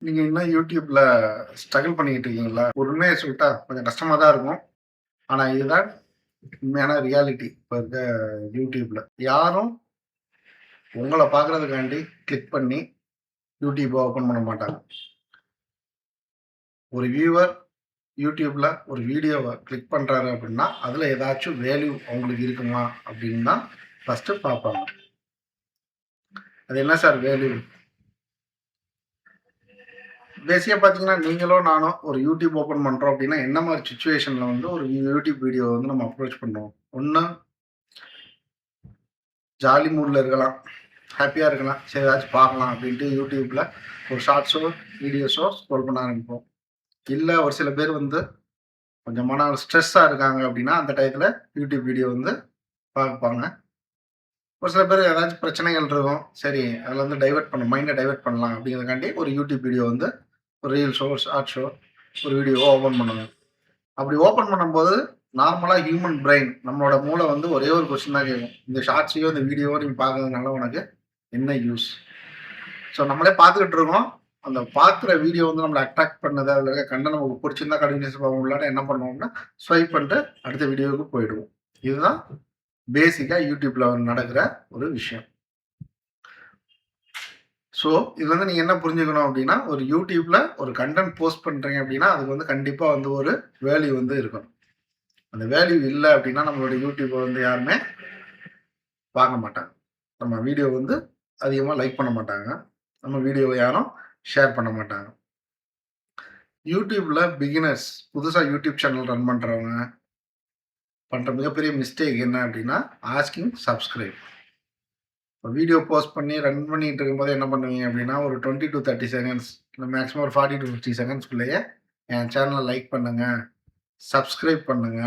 நீங்க இன்னும் YouTubeல ஸ்ட்ரகிள் பண்ணிக்கிட்டு இருக்கீங்களா? உண்மைய சொல்ட்டா கொஞ்சம் கஷ்டமா தான் இருக்கும். ஆனா இதுதான் உண்மையான ரியாலிட்டி இப்ப இருக்க YouTubeல. யாரும் உங்கள பார்க்கறதுக்காண்டி கிளிக் பண்ணி YouTube ஓப்பன் பண்ண மாட்டாங்க. ஒரு வியூவர் YouTubeல ஒரு வீடியோவ கிளிக் பண்றாரு அப்படின்னா, அதுல ஏதாச்சும் வேல்யூ அவங்களுக்கு இருக்குமா அப்படின்னு தான் ஃபர்ஸ்ட்டு பார்ப்பாங்க. அது என்ன சார் வேல்யூ? பேசிக்கா பார்த்தீங்கன்னா, நீங்களோ நானோ ஒரு யூடியூப் ஓப்பன் பண்றோம் அப்படின்னா, என்ன மாரி சிச்சுவேஷன்ல வந்து ஒரு யூடியூப் வீடியோ வந்து நம்ம அப்ரோச் பண்ணுவோம்? ஒண்ணு ஜாலி மூட்ல இருக்கலாம். ஹேப்பியா இருக்கலாம். சரி ஏதாச்சும் பார்க்கலாம் அப்படின்ட்டு யூடியூப்ல ஒரு ஷார்ட்ஸோ, வீடியோஸோ ஸ்க்ரோல் பண்ண ஆரம்பிப்போம். இல்ல ஒரு சில பேர் வந்து கொஞ்சம் மன ஸ்ட்ரெஸ்ஸா இருக்காங்க அப்படின்னா, அந்த டயத்துல யூடியூப் வீடியோ வந்து பார்ப்பாங்க. ஒரு சில பேர் ஏதாச்சும் பிரச்சனைகள் இருக்கும். சரி அதுல வந்து மைண்ட டைவர்ட் பண்ணலாம் அப்படிங்கிறதுக்காண்டி ஒரு யூடியூப் வீடியோ வந்து ஒரு ரீல்ஸோ, ஒரு ஷார்ட் ஷோ, ஒரு வீடியோவோ ஓப்பன் பண்ணுவாங்க. அப்படி ஓப்பன் பண்ணும்போது, நார்மலா ஹியூமன் பிரெயின் நம்மளோட மூளை வந்து ஒரே ஒரு கொஸ்டின் தான் கேட்கும். இந்த ஷார்ட்ஸையோ, இந்த வீடியோவோ நீங்க பார்க்கறதுனால உனக்கு என்ன யூஸ்? ஸோ நம்மளே பார்த்துக்கிட்டு இருக்கோம். அந்த பார்க்குற வீடியோ வந்து நம்மள அட்ராக்ட் பண்ணுது. அதில இருக்க கன்டென்ட் நமக்கு பிடிச்சிருந்தா கன்டினியூஸா பார்ப்போம். இல்லாட்டா என்ன பண்ணுவோம்னா, ஸ்வைப் பண்ணிட்டு அடுத்த வீடியோவுக்கு போயிடுவோம். இதுதான் பேசிக்கா YouTubeல நடக்கிற ஒரு விஷயம். ஸோ இது வந்து நீங்க என்ன புரிஞ்சுக்கணும் அப்படின்னா, ஒரு YouTubeல ஒரு கன்டென்ட் போஸ்ட் பண்றீங்க அப்படின்னா, அதுக்கு வந்து கண்டிப்பா வந்து ஒரு வேல்யூ வந்து இருக்கணும். அந்த வேல்யூ இல்ல அப்படின்னா, நம்மளோட யூடியூப வந்து யாருமே பார்க்க மாட்டாங்க. நம்ம வீடியோ வந்து அதிகமா லைக் பண்ண மாட்டாங்க. நம்ம வீடியோவ யாரும் ஷேர் பண்ண மாட்டாங்க. யூடியூப்ல பிகினர்ஸ் புதுசா யூடியூப் சேனல் ரன் பண்றவங்க பண்ற மிகப்பெரிய மிஸ்டேக் என்ன அப்படின்னா, ஆஸ்கிங் சப்ஸ்கிரைப். வீடியோ போஸ்ட் பண்ணி ரன் பண்ணிட்டு இருக்கும்போது என்ன பண்ணுவீங்க அப்படின்னா, ஒரு 20 டூ 30 செகண்ட்ஸ் இல்ல மேக்ஸிமம் ஒரு 40 டூ 50 செகண்ட்ஸ்குள்ளேயே என் சேனல லைக் பண்ணுங்க, சப்ஸ்கிரைப் பண்ணுங்க,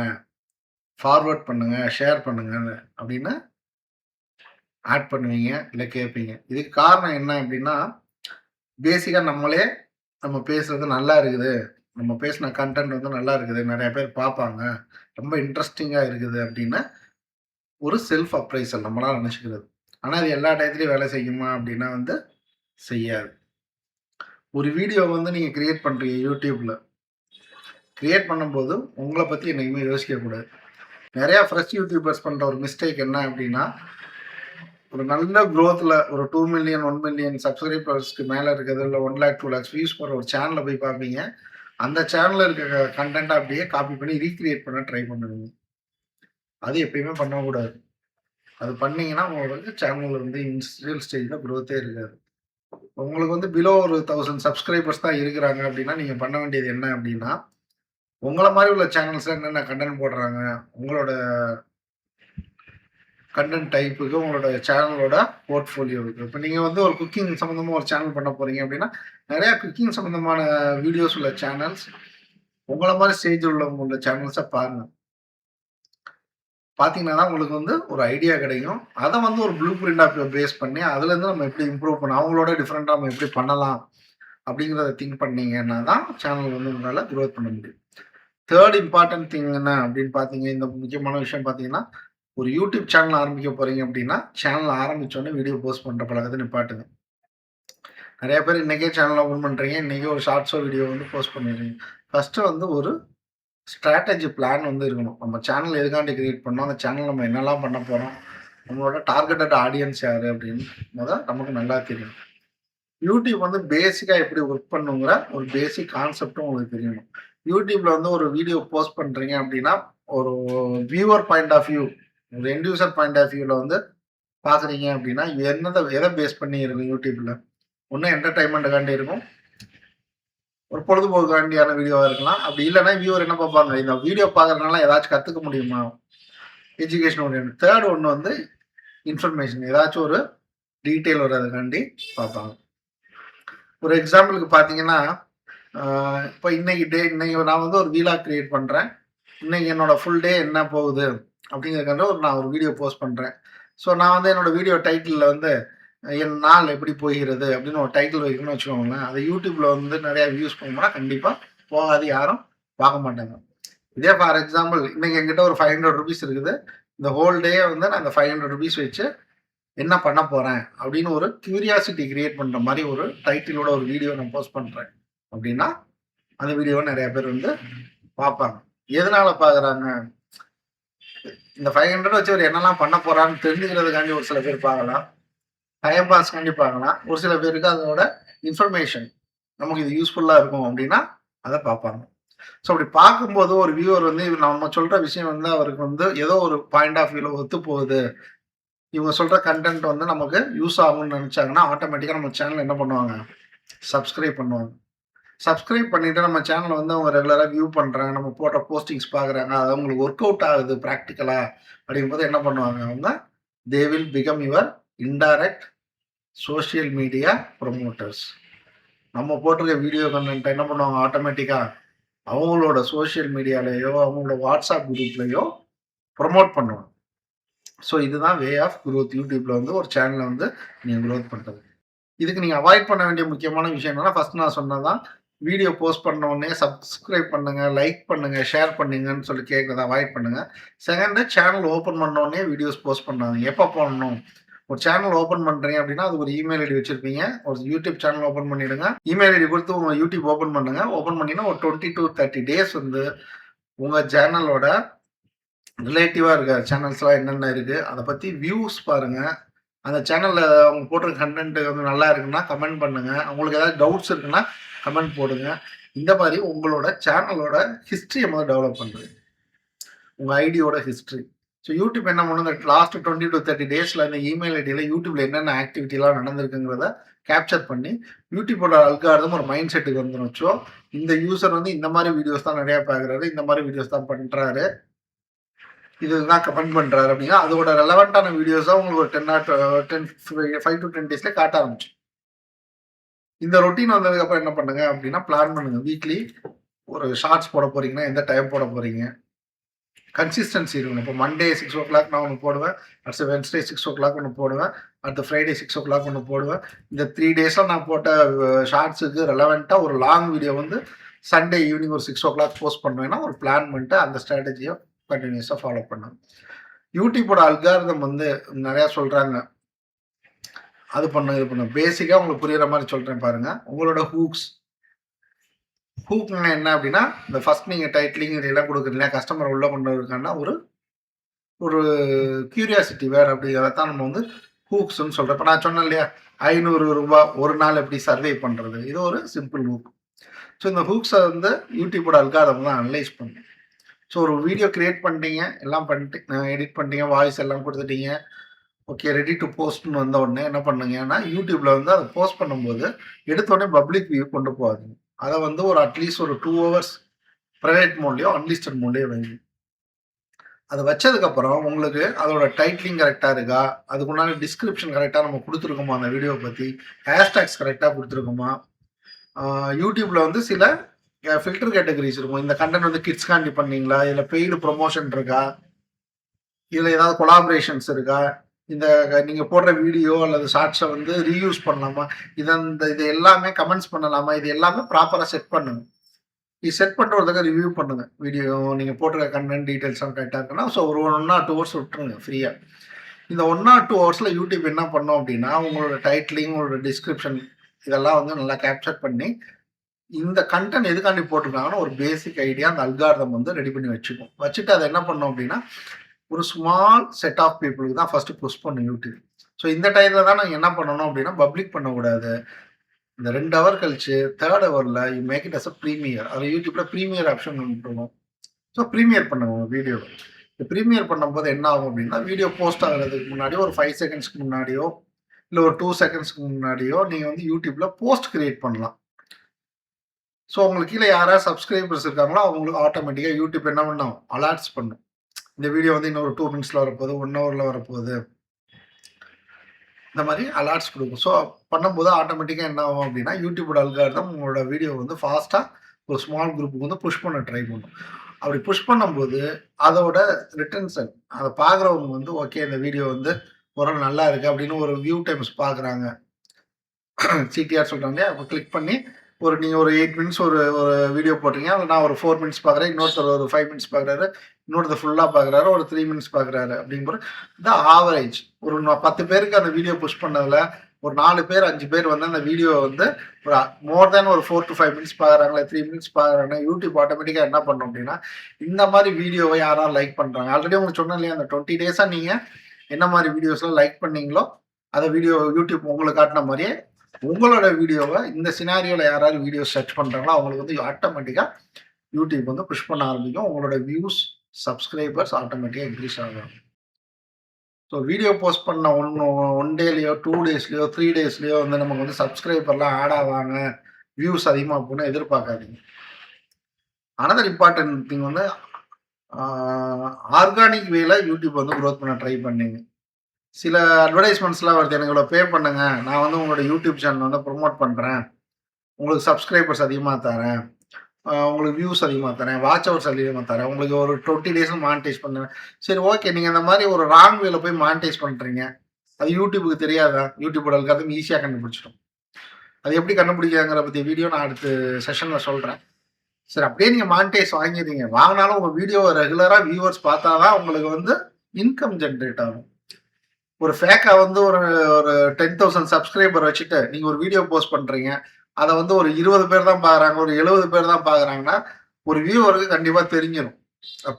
ஃபார்வர்ட் பண்ணுங்க, ஷேர் பண்ணுங்க அப்படின்னு ஆட் பண்ணுவீங்க, இல்ல கேட்பீங்க. இதுக்கு காரணம் என்ன அப்டின்னா, பேசிக்கா நம்ம பேசுறது நல்லா இருக்குது. நம்ம பேசின கன்டென்ட் வந்து நல்லா இருக்குது. நெறைய பேர் பார்ப்பாங்க. ரொம்ப இன்ட்ரஸ்டிங்கா இருக்குது அப்டின்னு ஒரு செல்ஃப் அப்ரைசல் நம்மளா நெனச்சுக்கிறது. ஆனா, அது எல்லா டயத்துலயும் வேலை செய்யுமா அப்டின்னா வந்து செய்யாது. ஒரு வீடியோ வந்து நீங்க கிரியேட் பண்றீங்க YouTubeல. கிரியேட் பண்ணும்போது உங்கள பத்தி என்னைக்குமே யோசிக்கக் கூடாது. நெறைய ஃப்ரெஷ் யூடியூபர்ஸ் பண்ற ஒரு மிஸ்டேக் என்ன அப்டின்னா, ஒரு நல்ல குரோத்ல ஒரு 2 மில்லியன், 1 மில்லியன் சப்ஸ்கிரைபர்ஸ்க்கு மேல இருக்கிறது, இல்ல 1,00,000, 2,00,000 வியூஸ் போற ஒரு சேனல போய் பார்ப்பீங்க. அந்த சேனல்ல இருக்க கன்டென்ட்ட அப்படியே காப்பி பண்ணி ரீகிரியேட் பண்ண ட்ரை பண்ணுவீங்க. அது எப்பயுமே பண்ணக்கூடாது. அது பண்ணீங்கன்னா, உங்களுக்கு சேனல் வந்து இனிஷியல் ஸ்டேஜ்ல குரோத்தே இருக்காது. உங்களுக்கு வந்து பிலோ ஒரு 1000 சப்ஸ்கிரைபர்ஸ் தான் இருக்கிறாங்க அப்படின்னா, நீங்க பண்ண வேண்டியது என்ன அப்படின்னா, உங்கள மாரி உள்ள சேனல்ஸ்ல என்னென்ன கன்டென்ட் போடுறாங்க, உங்களோட கன்டென்ட் டைப்புக்கு உங்களோட சேனலோட போர்ட்ஃபோலியோவுக்கு. இப்ப நீங்க வந்து ஒரு குக்கிங் சம்மந்தமா ஒரு சேனல் பண்ண போறீங்க அப்படின்னா, நெறைய குக்கிங் சம்மந்தமான வீடியோஸ் உள்ள சேனல்ஸ், உங்கள மாரி ஸ்டேஜ்ல உள்ளவங்க உள்ள சேனல்ஸ பாருங்க. பார்த்தீங்கன்னா தான் உங்களுக்கு வந்து ஒரு ஐடியா கிடைக்கும். அத வந்து ஒரு ப்ளூ பிரிண்டா பேஸ் பண்ணி, அதுலேருந்து நம்ம எப்படி இம்ப்ரூவ் பண்ணலாம், அவங்களோட டிஃபரெண்ட்டா நம்ம எப்படி பண்ணலாம் அப்படிங்கிறத திங்க் பண்ணீங்கன்னா தான் சேனல் வந்து உங்களால குரோத் பண்ண முடியும். 3 இம்பார்ட்டன்ட் திங் என்ன அப்படின்னு பார்த்தீங்க, இந்த முக்கியமான விஷயம் பார்த்தீங்கன்னா, ஒரு யூடியூப் சேனல் ஆரம்பிக்க போறீங்க அப்படின்னா, சேனல் ஆரம்பிச்சோனே வீடியோ போஸ்ட் பண்ற பழக்கத்த நிப்பாட்டுங்க. நெறைய பேர் இன்னைக்கே சேனல் ஓப்பன் பண்றீங்க. இன்னைக்கே ஒரு ஷார்ட்ஸோ வீடியோ வந்து போஸ்ட் பண்ணிடுறீங்க. ஃபர்ஸ்ட்டு வந்து ஒரு ஸ்ட்ராட்டஜி பிளான் வந்து இருக்கணும். நம்ம சேனல் எதுக்காண்டி கிரியேட் பண்ணோம்? அந்த சேனல் நம்ம என்னலாம் பண்ண போறோம்? நம்மளோட டார்கெட்டட் ஆடியன்ஸ் யாரு? அப்படின்னு நமக்கு நல்லா தெரியும். யூடியூப் வந்து பேசிக்கா எப்படி ஒர்க் பண்ணுங்கிற ஒரு பேசிக் கான்செப்டும் உங்களுக்கு தெரியணும். யூடியூப்ல வந்து ஒரு வீடியோ போஸ்ட் பண்றீங்க அப்படின்னா, ஒரு வியூவர் பாயிண்ட் ஆஃப் வியூ, ஒரு எண்ட் யூசர் பாயிண்ட் ஆஃப் வியூல வந்து பார்க்குறீங்க அப்படின்னா, எத பேஸ் பண்ணி இருக்கும் யூடியூப்ல? ஒண்ணு என்டர்டெயின்மென்ட்க்காண்டி இருக்கும். ஒரு பொழுதுபோக்குக்காண்டியான வீடியோவா இருக்கலாம். அப்படி இல்லன்னா வியூவர் என்ன பார்ப்பாங்க? இந்த வீடியோ பார்க்கறதுனால ஏதாச்சும் கத்துக்க முடியுமா? Education oriented. 3 ஒண்ணு வந்து இன்ஃபர்மேஷன். ஏதாச்சும் ஒரு டீட்டெயில் வர்றதுக்காண்டி பார்ப்பாங்க. ஒரு எக்ஸாம்பிளுக்கு பார்த்தீங்கன்னா, ஆ இப்ப இன்னைக்கு நான் வந்து ஒரு வீலாக் கிரியேட் பண்றேன். இன்னைக்கு என்னோட ஃபுல் டே என்ன போகுது? அப்படிங்கிறதுக்காக நான் ஒரு வீடியோ போஸ்ட் பண்றேன். ஸோ நான் வந்து என்னோட வீடியோ டைட்டில்ல வந்து என் நாள் எப்படி போகிறது அப்படின்னு ஒரு டைட்டில் வைக்கணும்னு வச்சுக்கோங்களேன். அது யூடியூப்ல வந்து நிறைய வியூஸ் போகும்னா கண்டிப்பா போகாது, யாரும் பார்க்க மாட்டாங்க. இதே ஃபார் எக்ஸாம்பிள் இன்னைக்கு என்கிட்ட ஒரு ₹500 இருக்குது. இந்த ஹோல் டே வந்து நான் அந்த ₹500 வச்சு என்ன பண்ண போகிறேன் அப்படின்னு ஒரு கியூரியாசிட்டி கிரியேட் பண்ணுற மாதிரி ஒரு டைட்டிலோட ஒரு வீடியோ நான் போஸ்ட் பண்ணுறேன் அப்படின்னா அந்த வீடியோவை நிறைய பேர் வந்து பார்ப்பாங்க. எதனால பார்க்குறாங்க? இந்த 500 வச்சு அவர் என்னெல்லாம் பண்ண போகிறான்னு தெரிஞ்சுக்கிறதுக்காண்டி ஒரு சில பேர் பார்க்கலாம், டைம் பாஸ்க்காண்டி பார்க்கலாம். ஒரு சில பேருக்கு அதோட இன்ஃபர்மேஷன் நமக்கு இது யூஸ்ஃபுல்லாக இருக்கும் அப்படின்னா அதை பார்ப்பாங்க. ஸோ அப்படி பார்க்கும்போது ஒரு வியூவர் வந்து நம்ம சொல்கிற விஷயம் வந்து அவருக்கு வந்து ஏதோ ஒரு பாயிண்ட் ஆஃப் வியூவில் ஒத்து போகுது, இவங்க சொல்கிற கண்டென்ட் வந்து நமக்கு யூஸ் ஆகும்னு நினச்சாங்கன்னா ஆட்டோமேட்டிக்காக நம்ம சேனல் என்ன பண்ணுவாங்க, சப்ஸ்கிரைப் பண்ணுவாங்க. சப்ஸ்கிரைப் பண்ணிவிட்டு நம்ம சேனலை வந்து அவங்க ரெகுலராக வியூ பண்ணுறாங்க, நம்ம போட்ட போஸ்டிங்ஸ் பார்க்குறாங்க, அது அவங்களுக்கு ஒர்க் அவுட் ஆகுது ப்ராக்டிக்கலாக அப்படிங்கும்போது என்ன பண்ணுவாங்க, அவங்க they will become your indirect social media promoters. நம்ம போட்டிருக்க வீடியோ கண்டென்ட் என்ன பண்ணுவாங்க, ஆட்டோமேட்டிக்காக அவங்களோட சோஷியல் மீடியாலேயோ அவங்களோட வாட்ஸ்அப் குரூப்லேயோ ப்ரொமோட் பண்ணுவாங்க. ஸோ இதுதான் வே ஆஃப் குரோத். யூடியூப்பில் வந்து ஒரு சேனலை வந்து நீங்கள் க்ரோத் பண்ணுறது. இதுக்கு நீங்கள் அவாய்ட் பண்ண வேண்டிய முக்கியமான விஷயம் என்னன்னா, ஃபஸ்ட் நான் சொன்னதான் வீடியோ போஸ்ட் பண்ண உடனே சப்ஸ்கிரைப் பண்ணுங்கள், லைக் பண்ணுங்கள், ஷேர் பண்ணுங்கன்னு சொல்லி கேட்குறத அவாய்ட் பண்ணுங்கள். செகண்டு, சேனல் ஓப்பன் பண்ண உடனே வீடியோஸ் போஸ்ட் பண்ணாங்க. எப்போ பண்ணணும்? ஒரு சேனல் ஓப்பன் பண்ணுறீங்க அப்படின்னா அது ஒரு இமெயில் ஐடி வச்சுருப்பீங்க, ஒரு யூடியூப் சேனல் ஓப்பன் பண்ணிவிடுங்க. இமெயில் ஐடி கொடுத்து உங்கள் யூடியூப் ஓப்பன் பண்ணுங்க. ஓப்பன் பண்ணிங்கன்னா ஒரு 20 to 30 days வந்து உங்கள் சேனலோட ரிலேட்டிவாக இருக்க சேனல்ஸ்லாம் என்னென்ன இருக்குது அதை பற்றி வியூஸ் பாருங்கள். அந்த சேனலில் அவங்க போடுற கண்டென்ட் வந்து நல்லா இருக்குன்னா கமெண்ட் பண்ணுங்கள். அவங்களுக்கு ஏதாவது டவுட்ஸ் இருக்குன்னா கமெண்ட் போடுங்க. இந்த மாதிரி உங்களோட சேனலோட ஹிஸ்ட்ரியை முதல்ல டெவலப் பண்ணுறது, உங்கள் ஐடியோட ஹிஸ்ட்ரி. ஸோ யூடியூப் என்ன பண்ணுங்க, லாஸ்ட் 20 to 30 daysல இந்த இமெயில் ஐடியில் யூடியூப்ல என்னென்ன ஆக்டிவிட்டிலாம் நடந்திருக்குங்கிறத கேப்சர் பண்ணி யூடியூபோட அல்காரிதம் ஒரு மைண்ட் செட்டுக்கு வந்துடும். ஸோ இந்த யூசர் வந்து இந்த மாதிரி வீடியோஸ் தான் நிறையா பார்க்குறாரு, இந்த மாதிரி வீடியோஸ் தான் பண்ணுறாரு, இதுதான் கமெண்ட் பண்ணுறாரு அப்படின்னா அதோட ரெலவெண்ட்டான வீடியோஸாக உங்களுக்கு ஒரு 5 to 10 daysல காட்ட ஆரம்பிச்சு. இந்த ரொட்டீன் வந்ததுக்கப்புறம் என்ன பண்ணுங்க அப்படின்னா பிளான் பண்ணுங்க. வீக்லி ஒரு ஷார்ட்ஸ் போட போறீங்கன்னா எந்த டைம் போட போறீங்க, கன்சிஸ்டன்சி இருக்கணும். இப்போ மண்டே 6 o'clock நான் ஒன்று போடுவேன், அடுத்த வென்ஸ்டே 6 o'clock ஒன்று போடுவேன், அடுத்த ஃப்ரைடே 6 o'clock ஒன்று போடுவேன். இந்த 3 daysலாம் நான் போட்ட ஷார்ட்ஸுக்கு ரெலவெண்ட்டாக ஒரு லாங் வீடியோ வந்து சண்டே ஈவினிங் ஒரு 6 o'clock போஸ்ட் பண்ணுவேன்னா ஒரு பிளான் பண்ணிட்டு அந்த ஸ்ட்ராட்டஜியை கண்டினியூஸாக ஃபாலோ பண்ணுங்க. யூடியூபோட அல்காரிதம் வந்து நிறையா சொல்கிறாங்க, அது பண்ண இது பண்ண. பேசிக்காக உங்களுக்கு புரியுற மாதிரி சொல்கிறேன் பாருங்கள். உங்களோட ஹூக்னா என்ன அப்படின்னா, இந்த ஃபர்ஸ்ட் நீங்கள் டைட்டிலிங் இதெல்லாம் கொடுக்குறீங்க கஸ்டமர் உள்ளே கொண்டு வரதுக்கான ஒரு கியூரியாசிட்டி வேறு அப்படிங்கிறத தான் நம்ம வந்து ஹூக்ஸ்ன்னு சொல்கிறோம். இப்போ நான் சொன்னேன் இல்லையா, 500 ரூபா ஒரு நாள் எப்படி சர்வே பண்ணுறது, இது ஒரு சிம்பிள் ஹூக். ஸோ இந்த ஹூக்ஸை வந்து யூடியூபோட அல்காரிதம் தான் அனலைஸ் பண்ணும். ஸோ ஒரு வீடியோ கிரியேட் பண்ணிட்டீங்க, எல்லாம் பண்ணிட்டு எடிட் பண்ணிட்டீங்க, வாய்ஸ் எல்லாம் கொடுத்துட்டீங்க, ஓகே ரெடி டு போஸ்ட்னு வந்த உடனே என்ன பண்ணுங்கன்னா யூடியூப்ல வந்து அதை போஸ்ட் பண்ணும்போது எடுத்தோடனே பப்ளிக் வியூ கொண்டு போகாதீங்க. அதை வந்து ஒரு அட்லீஸ்ட் ஒரு 2 hours ப்ரைவேட் மோட்லேயோ அன்லிஸ்டட் மோட்லேயோ வைங்க. அதை வச்சதுக்கப்புறம் உங்களுக்கு அதோட டைட்டிலிங் கரெக்டாக இருக்கா, அதுக்குண்டான டிஸ்கிரிப்ஷன் கரெக்டாக நம்ம கொடுத்துருக்கோமா, அந்த வீடியோவை பற்றி ஹேஷ்டேக்ஸ் கரெக்டாக கொடுத்துருக்கோமா. யூடியூப்ல வந்து சில ஃபில்டர் கேட்டகரிஸ் இருக்கும். இந்த கண்டென்ட் வந்து கிட்ஸ் காண்டி பண்ணீங்களா, இதில் பெய்டு ப்ரொமோஷன் இருக்கா, இதில் ஏதாவது கொலாபரேஷன்ஸ் இருக்கா, இந்த நீங்கள் போடுற வீடியோ அல்லது ஷார்ட்ஸை வந்து ரீயூஸ் பண்ணலாமா, இது எல்லாமே கமெண்ட்ஸ் பண்ணலாமா, இது எல்லாமே ப்ராப்பராக செட் பண்ணுங்க. இது செட் பண்ணுறதுக்கு ரிவ்யூ பண்ணுங்க. வீடியோ நீங்கள் போட்டுற கண்டென்ட் டீட்டெயில்ஸ்லாம் கரெக்டாக இருக்குன்னா ஸோ ஒரு 1 or 2 hours விட்டுருங்க ஃப்ரீயாக. இந்த 1 or 2 hours யூடியூப் என்ன பண்ணோம் அப்படின்னா உங்களோட டைட்டிலிங், உங்களோட டிஸ்கிரிப்ஷன் இதெல்லாம் வந்து நல்லா கேப்சர் பண்ணி இந்த கண்டென்ட் எதுக்காண்டி போட்டிருக்காங்கன்னா ஒரு பேசிக் ஐடியா அந்த அல்காரிதம் வந்து ரெடி பண்ணி வச்சுக்கும். வச்சுட்டு அதை என்ன பண்ணோம் அப்படின்னா ஒரு ஸ்மால் செட் ஆஃப் பீப்புளுக்கு தான் ஃபர்ஸ்ட் புஷ் பண்ணும் யூடியூப். ஸோ இந்த டைமில் தான் நாங்கள் என்ன பண்ணணும் அப்படின்னா பப்ளிக் பண்ணக்கூடாது. இந்த 2 hour கழிச்சு 3rd hourல you make it as a premiere. அது யூடியூப்ல ப்ரீமியர் ஆப்ஷன் விட்டுருவோம். ஸோ ப்ரீமியர் பண்ணுங்க உங்கள் வீடியோ. இந்த ப்ரீமியர் பண்ணும்போது என்ன ஆகும் அப்படின்னா வீடியோ போஸ்ட் ஆகிறதுக்கு முன்னாடி ஒரு 5 secondsக்கு முன்னாடியோ இல்லை ஒரு 2 secondsக்கு முன்னாடியோ நீங்கள் வந்து யூடியூப்ல போஸ்ட் கிரியேட் பண்ணலாம். ஸோ உங்களுக்கு கீழே யாராவது சப்ஸ்கிரைபர்ஸ் இருக்காங்களோ அவங்களுக்கு ஆட்டோமேட்டிக்காக யூடியூப் என்ன பண்ணும், அலர்ட்ஸ் பண்ணும். இந்த வீடியோ வந்து இன்னொரு 2 minutesல வரப்போகுது, 1 hourல வரப்போகுது, இந்த மாதிரி அலர்ட்ஸ் கொடுக்கும். ஸோ பண்ணும்போது ஆட்டோமேட்டிக்காக என்ன ஆகும் அப்படின்னா யூடியூபோட அல்காரிதம் உங்களோட வீடியோ வந்து ஃபாஸ்ட்டாக ஒரு ஸ்மால் குரூப்புக்கு வந்து புஷ் பண்ண ட்ரை பண்ணும். அப்படி புஷ் பண்ணும்போது அதோட ரிட்டன்ஷன் அதை பார்க்குறவங்க வந்து ஓகே இந்த வீடியோ வந்து ஒரு நல்லா இருக்குது அப்படின்னு ஒரு வியூ டைம்ஸ் பார்க்குறாங்க, சிடிஆர் சொல்கிறாங்க இல்லையா, அப்போ கிளிக் பண்ணி நீங்கள் ஒரு 8 மினிட்ஸ் ஒரு ஒரு வீடியோ போட்டீங்க, அதில் நான் ஒரு 4 மினிட்ஸ் பார்க்குறேன், இன்னொருத்தர் ஒரு 5 மினிட்ஸ் பார்க்குறாரு, இன்னொருத்தர் ஃபுல்லாக பார்க்குறாரு, ஒரு 3 மினிட்ஸ் பார்க்குறாரு அப்படிங்கும்போது இந்த ஆவரேஜ் ஒரு 10 பேருக்கு அந்த வீடியோ புஷ் பண்ணதில் ஒரு 4 பேர் 5 பேர் வந்து அந்த வீடியோ வந்து ஒரு மோர் தேன் ஒரு 4 to 5 மினிட்ஸ் பார்க்குறாங்களா, 3 மினிட்ஸ் பார்க்குறாங்க, யூடியூப் ஆட்டோமேட்டிக்காக என்ன பண்ணும் அப்படின்னா இந்த மாதிரி வீடியோவை யாராவது லைக் பண்ணுறாங்க. ஆல்ரெடி உங்களுக்கு சொன்னேன் இல்லையா, அந்த 20 டேஸாக நீங்கள் என்ன மாதிரி வீடியோஸ்லாம் லைக் பண்ணீங்களோ அதை வீடியோ யூடியூப் உங்களுக்கு காட்டின மாதிரியே உங்களோட வீடியோவை இந்த சினாரியோவில் யாராவது வீடியோ சர்ச் பண்ணுறாங்களோ அவங்களுக்கு வந்து ஆட்டோமேட்டிக்காக யூடியூப் வந்து புஷ் பண்ண ஆரம்பிக்கும். உங்களோட வியூஸ் சப்ஸ்கிரைபர்ஸ் ஆட்டோமேட்டிக்காக இன்க்ரீஸ் ஆகும். ஸோ வீடியோ போஸ்ட் பண்ண ஒன் டேலையோ 2 டேஸ்லையோ 3 டேஸ்லையோ வந்து நமக்கு வந்து சப்ஸ்கிரைபர்லாம் ஆட் ஆவாங்க, வியூஸ் அதிகமாக போகணும்னு எதிர்பார்க்காதீங்க. அனதர் இம்பார்ட்டன்ட் திங் வந்து ஆர்கானிக் வேல யூடியூப் வந்து க்ரோத் பண்ண ட்ரை பண்ணீங்க. சில அட்வர்டைஸ்மெண்ட்ஸ்லாம் வருது, எனக்கு இவ்வளோ பே பண்ணுங்க, நான் வந்து உங்களோட யூடியூப் சேனல் வந்து ப்ரொமோட் பண்ணுறேன், உங்களுக்கு சப்ஸ்கிரைபர்ஸ் அதிகமாக தரேன், உங்களுக்கு வியூஸ் அதிகமாக தரேன், வாட்ச் ஹவர்ஸ் அதிகமாக தரேன், உங்களுக்கு ஒரு 20 டேஸில் மானிட்டைஸ் பண்ணுறேன். சரி, ஓகே, நீங்கள் இந்த மாதிரி ஒரு ராங் வேல போய் மானிட்டைஸ் பண்ணுறீங்க, அது யூடியூபுக்கு தெரியாதா? யூடியூபோட அல்காரிதம் ஈஸியாக கண்டுபிடிச்சிடும். அது எப்படி கண்டுபிடிக்காங்கிற பற்றி வீடியோ நான் அடுத்த செஷனில் சொல்கிறேன். சரி, அப்படியே நீங்கள் மானிட்டைஸ் வாங்கிடுறீங்க, வாங்கினாலும் உங்கள் வீடியோவை ரெகுலராக வியூவர்ஸ் பார்த்தா தான் உங்களுக்கு வந்து இன்கம் ஜென்ரேட் ஆகும். ஒரு ஃபேக்காக வந்து ஒரு 10,000 சப்ஸ்கிரைபர் வச்சுட்டு நீங்கள் ஒரு வீடியோ போஸ்ட் பண்ணுறீங்க, அதை வந்து ஒரு 20 பேர் தான் பார்க்குறாங்க, ஒரு 70 பேர் தான் பார்க்குறாங்கன்னா ஒரு வியூவருக்கு கண்டிப்பாக தெரிஞ்சிடும்.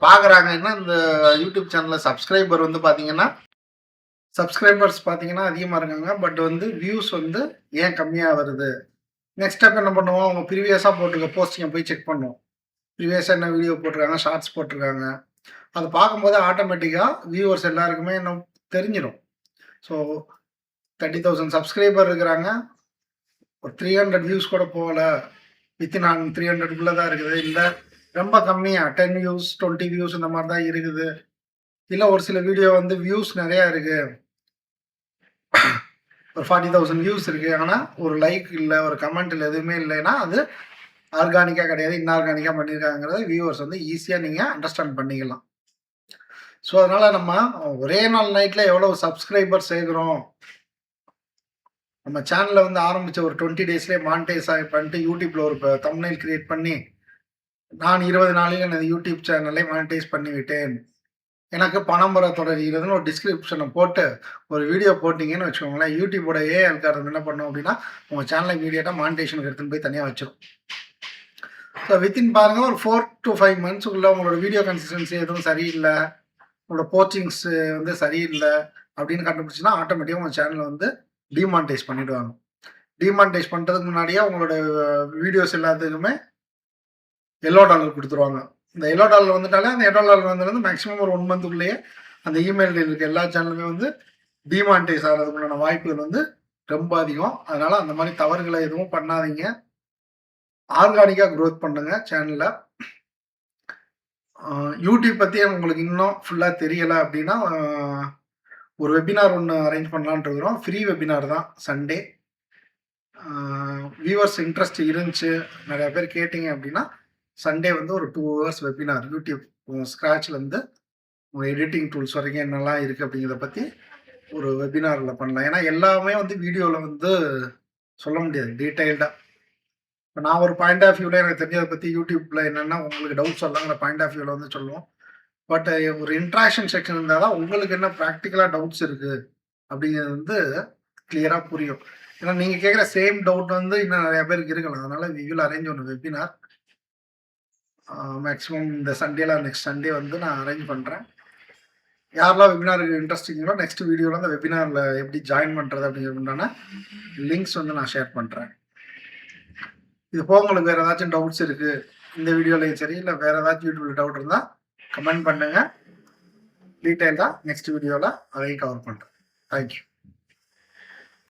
பார்க்குறாங்கன்னா இந்த யூடியூப் சேனலில் சப்ஸ்கிரைபர் வந்து பார்த்தீங்கன்னா சப்ஸ்கிரைபர்ஸ் பார்த்தீங்கன்னா அதிகமாக இருக்காங்க, பட் வந்து வியூஸ் வந்து ஏன் கம்மியாக வருது. நெக்ஸ்ட் ஸ்டெப் என்ன பண்ணுவோம், அவங்க ப்ரீவியஸாக போட்டிருக்க போஸ்டிங்கை போய் செக் பண்ணுவோம். ப்ரீவியஸாக என்ன வீடியோ போட்டிருக்காங்க, ஷார்ட்ஸ் போட்டிருக்காங்க, அதை பார்க்கும்போது ஆட்டோமேட்டிக்காக வியூவர்ஸ் எல்லாருக்குமே என்ன தெரிஞ்சிடும். ஸோ 30,000 சப்ஸ்கிரைபர் இருக்கிறாங்க, ஒரு 300 வியூஸ் கூட போகல, வித்தின் 300க்குள்ளே தான் இருக்குது, இல்லை ரொம்ப கம்மியாக 10 வியூஸ் 20 வியூஸ் இந்த மாதிரி தான் இருக்குது, இல்லை ஒரு சில வீடியோ வந்து வியூஸ் நிறையா இருக்குது, ஒரு 40,000 வியூஸ் இருக்குது, ஆனால் ஒரு லைக் இல்லை, ஒரு கமெண்ட் இல்லை, எதுவுமே இல்லைன்னா அது ஆர்கானிக்காக கிடையாது, இன்ஆர்கானிக்காக பண்ணியிருக்காங்கிறத வியூவர்ஸ் வந்து ஈஸியாக நீங்கள் அண்டர்ஸ்டாண்ட் பண்ணிக்கலாம். ஸோ அதனால் நம்ம ஒரே நாள் நைட்டில் எவ்வளோ சப்ஸ்கிரைபர் சேர்க்குறோம், நம்ம சேனலில் வந்து ஆரம்பித்த ஒரு 20 டேஸ்லேயே மானிட்டைஸ் பண்ணிட்டு யூடியூப்பில் ஒரு தம்ப்நெயில் கிரியேட் பண்ணி நான் 20 நாளில் எனது யூடியூப் சேனலை மானிட்டைஸ் பண்ணிவிட்டேன், எனக்கு பணம் வர தொடர்கிறதுன்னு ஒரு டிஸ்கிரிப்ஷனை போட்டு ஒரு வீடியோ போட்டிங்கன்னு வச்சுக்கோங்களேன், யூடியூபோட அல்காரிதம் என்ன பண்ணும் அப்படின்னா உங்கள் சேனலை இமீடியட்டாக மானிட்டைசேஷனுக்கு எடுத்துன்னு போய் தனியாக வச்சிடும். ஸோ வித்தின் பாருங்கள் ஒரு 4 to 5 மந்த்ஸுக்குள்ளே உங்களோட வீடியோ கன்சிஸ்டன்சி எதுவும் சரியில்லை, உங்களோட போஸ்டிங்ஸ் வந்து சரியில்லை அப்படின்னு கண்டுபிடிச்சுன்னா ஆட்டோமேட்டிக்காக உங்கள் சேனலை வந்து டிமானிட்டைஸ் பண்ணிவிடுவாங்க. டிமானிட்டைஸ் பண்ணுறதுக்கு முன்னாடியே உங்களோட வீடியோஸ் எல்லாத்துக்குமே $1 கொடுத்துருவாங்க. இந்த $1 வந்துட்டாலே அந்த $1 வந்து மேக்ஸிமம் ஒரு 1 மந்த்துக்குள்ளேயே அந்த இமெயில் இருக்க எல்லா சேனலுமே வந்து டிமானிட்டைஸ் ஆகிறதுக்குண்டான வாய்ப்புகள் வந்து ரொம்ப அதிகம். அதனால் அந்த மாதிரி தவறுகளை எதுவும் பண்ணாதீங்க, ஆர்கானிக்காக க்ரோத் பண்ணுங்க சேனலில். யூடியூப் பற்றி உங்களுக்கு இன்னும் ஃபுல்லாக தெரியலை அப்படின்னா ஒரு வெபினார் ஒன்று அரேஞ்ச் பண்ணலான்ட்டு இருக்கிறோம். ஃப்ரீ வெபினார் தான், சண்டே. வியூவர்ஸ் இன்ட்ரெஸ்ட் இருந்துச்சு, நிறையா பேர் கேட்டிங்க அப்படின்னா சண்டே வந்து ஒரு 2 hours வெபினார் யூடியூப் ஸ்க்ராட்ச்லேருந்து உங்கள் எடிட்டிங் டூல்ஸ் வரைக்கும் என்னெல்லாம் இருக்குது அப்படிங்கிறத பற்றி ஒரு வெபினாரில் பண்ணலாம். ஏன்னா எல்லாமே வந்து வீடியோவில் வந்து சொல்ல முடியாது டீட்டெயில்டாக. இப்போ நான் ஒரு பாயிண்ட் ஆஃப் வியூவில் எனக்கு தெரிஞ்சதை பற்றி யூடியூப்பில் என்னென்னா உங்களுக்கு டவுட் சொல்லலாங்கிற பாயிண்ட் ஆஃப் வியூவில் வந்து சொல்லுவோம். பட் ஒரு இன்ட்ராக்ஷன் செக்ஷன் இருந்தால் தான் உங்களுக்கு என்ன ப்ராக்டிக்கலாக டவுட்ஸ் இருக்குது அப்படிங்கிறது வந்து கிளியராக புரியும். ஏன்னா நீங்கள் கேட்குற சேம் டவுட் வந்து இன்னும் நிறையா பேருக்கு இருக்கலாம். அதனால் வி வில் அரேஞ்ச் ஒன்று வெபினார் மேக்ஸிமம் இந்த சண்டேல நெக்ஸ்ட் சண்டே வந்து நான் அரேஞ்ச் பண்ணுறேன். யாரெல்லாம் வெபினாருக்கு இன்ட்ரெஸ்டிங்களோ நெக்ஸ்ட் வீடியோவில் அந்த வெபினாரில் எப்படி ஜாயின் பண்ணுறது அப்படிங்கிறதுண்டான லிங்க்ஸ் வந்து நான் ஷேர் பண்ணுறேன். இது போக உங்களுக்கு வேறு ஏதாச்சும் டவுட்ஸ் இருக்குது இந்த வீடியோலையும் சரி, இல்லை வேறு ஏதாச்சும் யூடியூப்ல டவுட் இருந்தால் கமெண்ட் பண்ணுங்கள், டீட்டெயிலாக நெக்ஸ்ட் வீடியோவில் அதையும் கவர் பண்ணுறேன். தேங்க்யூ.